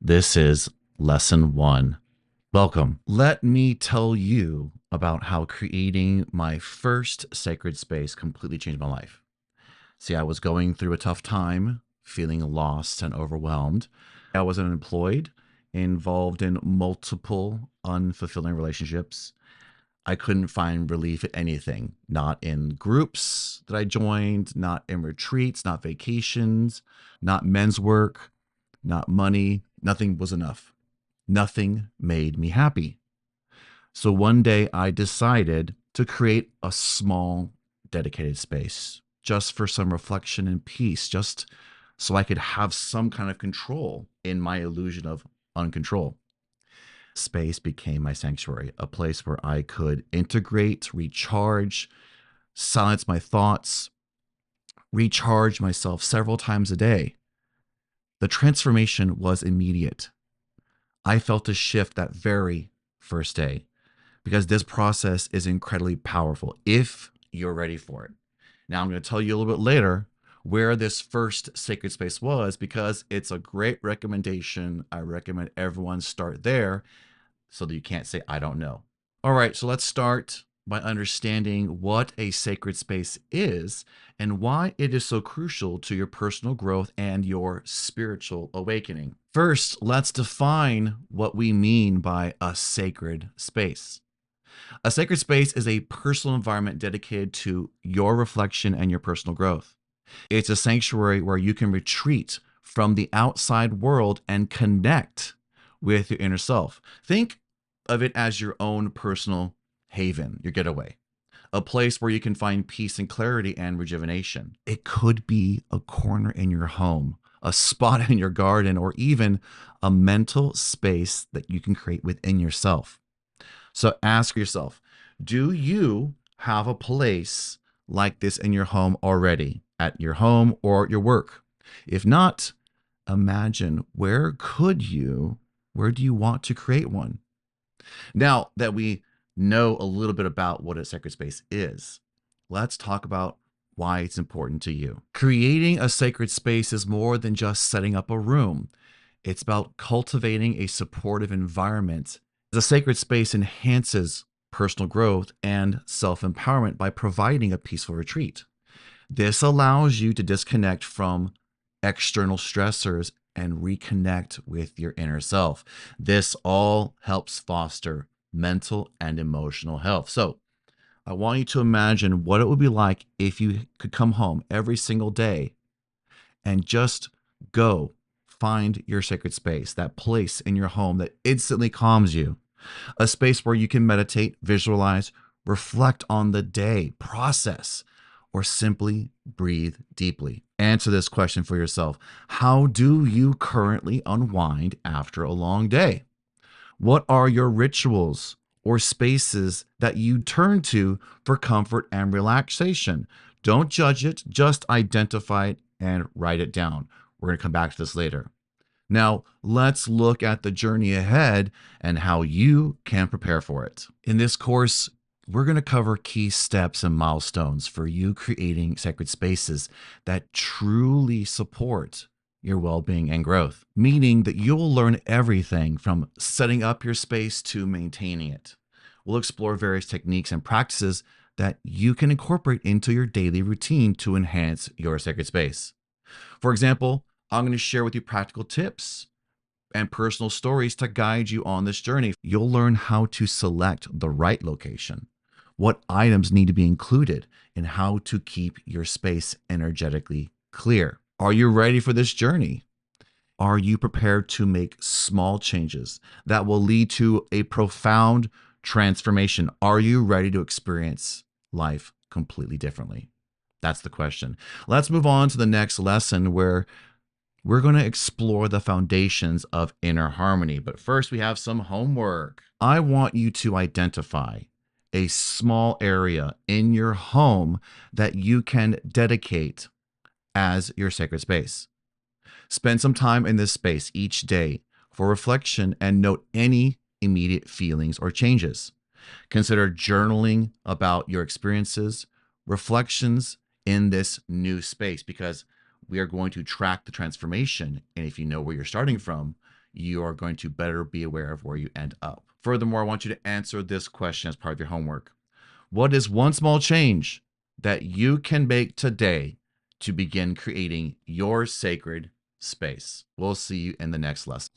This is lesson one. Welcome. Let me tell you about how creating my first sacred space completely changed my life. See, I was going through a tough time, feeling lost and overwhelmed. I was unemployed, involved in multiple unfulfilling relationships. I couldn't find relief at anything, not in groups that I joined, not in retreats, not vacations, not men's work, not money. Nothing was enough. Nothing made me happy. So one day I decided to create a small dedicated space just for some reflection and peace, just so I could have some kind of control in my illusion of uncontrol. Space became my sanctuary, a place where I could integrate, recharge, silence my thoughts, recharge myself several times a day. The transformation was immediate. I felt a shift that very first day because this process is incredibly powerful if you're ready for it. Now, I'm going to tell you a little bit later where this first sacred space was because it's a great recommendation. I recommend everyone start there so that you can't say, I don't know. All right, so let's start by understanding what a sacred space is and why it is so crucial to your personal growth and your spiritual awakening. First, let's define what we mean by a sacred space. A sacred space is a personal environment dedicated to your reflection and your personal growth. It's a sanctuary where you can retreat from the outside world and connect with your inner self. Think of it as your own personal haven, your getaway, a place where you can find peace and clarity and rejuvenation. It could be a corner in your home, a spot in your garden, or even a mental space that you can create within yourself. So ask yourself, do you have a place like this in your home already, at your home or your work? If not, imagine where do you want to create one? Now that we know a little bit about what a sacred space is, let's talk about why it's important to you. Creating a sacred space is more than just setting up a room. It's about cultivating a supportive environment. The sacred space enhances personal growth and self-empowerment by providing a peaceful retreat. This allows you to disconnect from external stressors and reconnect with your inner self. This all helps foster mental and emotional health. So, I want you to imagine what it would be like if you could come home every single day and just go find your sacred space, that place in your home that instantly calms you, a space where you can meditate, visualize, reflect on the day, process, or simply breathe deeply. Answer this question for yourself. How do you currently unwind after a long day? What are your rituals or spaces that you turn to for comfort and relaxation? Don't judge it, just identify it and write it down. We're going to come back to this later. Now, let's look at the journey ahead and how you can prepare for it. In this course, we're going to cover key steps and milestones for you creating sacred spaces that truly support your well-being and growth, meaning that you'll learn everything from setting up your space to maintaining it. We'll explore various techniques and practices that you can incorporate into your daily routine to enhance your sacred space. For example, I'm going to share with you practical tips and personal stories to guide you on this journey. You'll learn how to select the right location, what items need to be included, and how to keep your space energetically clear. Are you ready for this journey? Are you prepared to make small changes that will lead to a profound transformation? Are you ready to experience life completely differently? That's the question. Let's move on to the next lesson where we're going to explore the foundations of inner harmony. But first, we have some homework. I want you to identify a small area in your home that you can dedicate as your sacred space. Spend some time in this space each day for reflection and note any immediate feelings or changes. Consider journaling about your experiences, reflections in this new space, because we are going to track the transformation. And if you know where you're starting from, you are going to better be aware of where you end up. Furthermore, I want you to answer this question as part of your homework. What is one small change that you can make today to begin creating your sacred space? We'll see you in the next lesson.